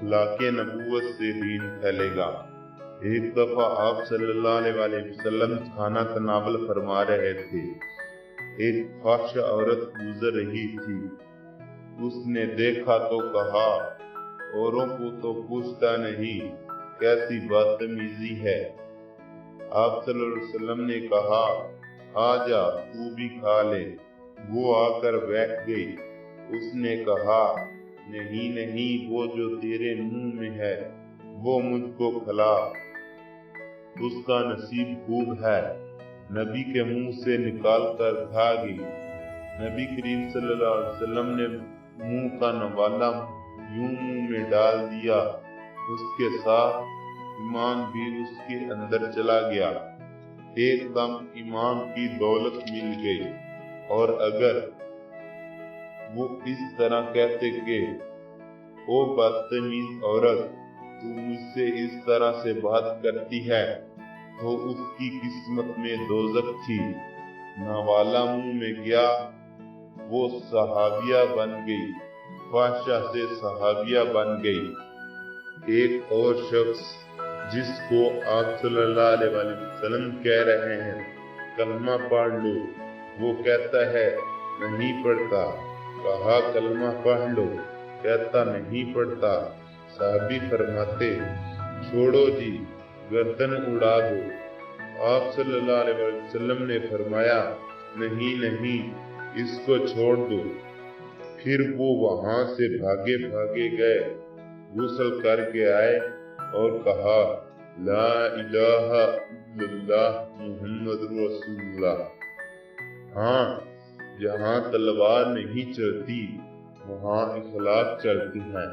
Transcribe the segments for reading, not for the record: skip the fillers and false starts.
अखलाक नबूवत से दीन फैलेगा। एक दफा आप सल्लल्लाहु अलैहि वसल्लम खाना तनावल फरमा रहे थे। एक फाहिशा औरत गुजर रही थी। उसने देखा तो कहा, औरों को तो पूछता नहीं, कैसी बदतमीजी है। आप सल्लल्लाहु अलैहि वसल्लम ने कहा, आजा तू भी खा ले। वो आकर बैठ गई। उसने कहा, नहीं नहीं, वो जो तेरे मुंह में है वो मुझको खिला, उसका नसीब खूब है। नबी के मुंह से निकाल कर खा गई। नबी करीम सल्लल्लाहु अलैहि वसल्लम ने मुंह का नवाला यूं मुंह में डाल दिया, उसके साथ ईमान भी उसके अंदर चला गया। एकदम ईमान की दौलत मिल गई। और अगर वो इस तरह कहते कि ओ बदतमीज औरत, तू मुझसे इस तरह से बात करती है, तो उसकी किस्मत में दोज़ख थी। नवाला मुंह में गया, वो सहाबिया बन गई, फाहिशा से सहाबिया बन गई। एक और शख्स जिसको आप सल्लल्लाहु अलैहि वसल्लम कह रहे हैं कलमा पढ़ लो, वो कहता है नहीं पढ़ता। कहा कलमा पढ़ लो, कहता नहीं पढ़ता। साहबी फरमाते, छोड़ो जी, गर्दन उड़ा दो। आप सल्लल्लाहु अलैहि वसल्लम ने फरमाया, नहीं नहीं, इसको छोड़ दो। फिर वो वहां से भागे भागे गए, गुस्ल करके आए और कहा, ला इलाहा इल्लल्लाह मुहम्मदुर रसूलुल्लाह। हाँ, जहाँ तलवार नहीं चलती वहाँ इखलाक चलती है।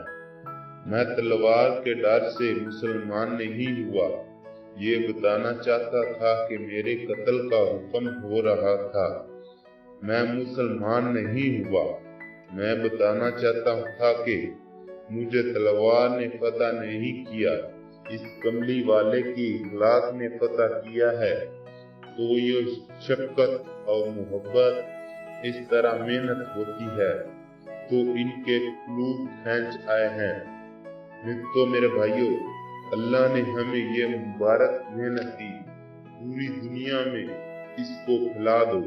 मैं तलवार के डर से मुसलमान नहीं हुआ, ये बताना चाहता था कि मेरे कत्ल का हुक्म हो रहा था। मैं मुसलमान नहीं हुआ, मैं बताना चाहता था कि मुझे तलवार ने पता नहीं किया, इस कमली वाले की इखलाक ने पता किया है। तो ये शफ़क़त और मोहब्बत इस तरह मेहनत होती है, तो इनके क़ुलूब खींच आए हैं। तो मेरे भाइयों, अल्लाह ने हमें ये मुबारक मेहनत दी, पूरी दुनिया में इसको फैला दो।